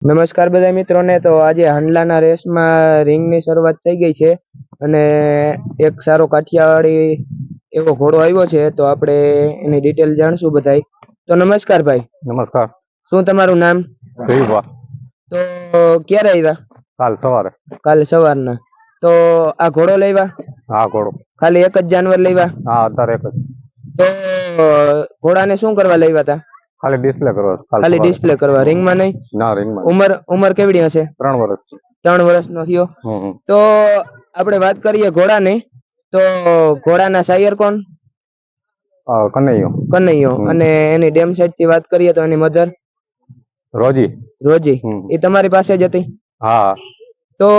નમસ્કાર બધા મિત્રોને. તો આજે હાંડલાના રેસમાં રિંગની શરૂઆત થઈ ગઈ છે અને એક સારો કાઠિયાવાડી એવો ઘોડો આવ્યો છે, તો આપણે એની ડિટેલ જાણશું બધાય. તો નમસ્કાર ભાઈ. નમસ્કાર. શું તમારું નામ? દેવા. તો ક્યારે આવ્યા? કાલ સવારે. કાલ સવારના. તો આ ઘોડો લેવા? હા, ઘોડો ખાલી એક જ જાનવર લેવા? હા, અત્યારે એક જ. તો ઘોડાને શું કરવા લેવા હતા? ખાલી ડિસ્પ્લે કરવા. ખાલી ડિસ્પ્લે કરવા, રિંગમાં નહીં? ના, રિંગમાં. ઉંમર કેવડી હશે? 3 વર્ષ. 3 વર્ષનો થયો. તો આપણે વાત કરીએ ઘોડાની. તો ઘોડાના શાયર કોણ? કનૈયો. અને એની ડેમ સાઈડ થી વાત કરીએ તો એની મધર રોજી. એ તમારી પાસે જ હતી? હા. તો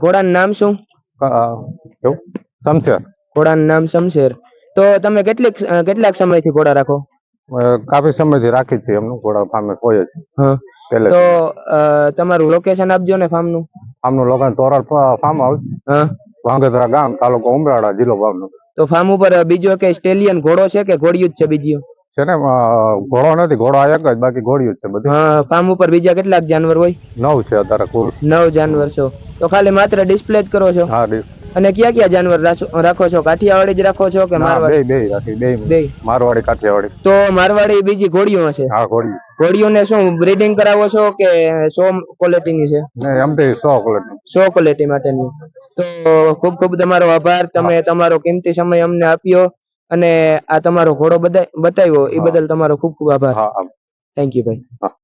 ઘોડાનું નામ શું? શમશેર. ઘોડાનું નામ શમશેર. તો તમે કેટલાક સમયથી ઘોડા રાખો? કાફી સમયથી રાખી છે. એમનું ઘોડા ફાર્મે હોય જ. તો તમારું લોકેશન આપજો ને ફાર્મનું. લોકેશન તોરલ ફાર્મ હાઉસ, વાંગધરા ગામ, તાલુકો ઉમરાળા, જિલ્લો ભાવનગર. તો ફાર્મ ઉપર બીજો કે સ્ટેલિયન ઘોડો છે કે ઘોડિયું જ છે બીજો? છે ને, ઘોડો નથી, ઘોડો આ એક જ, બાકી ઘોડિયું જ છે બધું. હા. ફાર્મ ઉપર બીજા કેટલાક જાનવર હોય? 9 છે અત્યારે કુલ. 9 જાનવર છો. તો ખાલી માત્ર ડિસ્પ્લે જ કરો છો? હા. અને કયા જાનવર રાખો છો? કાઠિયાવાડી જ રાખો છો કે મારવાડી? બે. મારવાડી, કાઠિયાવાડી. તો મારવાડી બીજી ઘોડીઓ હશે? હા, ઘોડીઓ. ઘોડીઓને શું બ્રીડિંગ કરાવો છો કે 100 ક્વોલિટીની છે? એમ તો 100 ક્વોલિટી. 100 ક્વોલિટી માટેની. તો ખૂબ ખૂબ તમારો આભાર. તમે તમારો કિંમતી સમય અમને આપ્યો અને આ તમારો ઘોડો બતાવ્યો એ બદલ તમારો ખૂબ ખૂબ આભાર. થેન્ક યુ ભાઈ.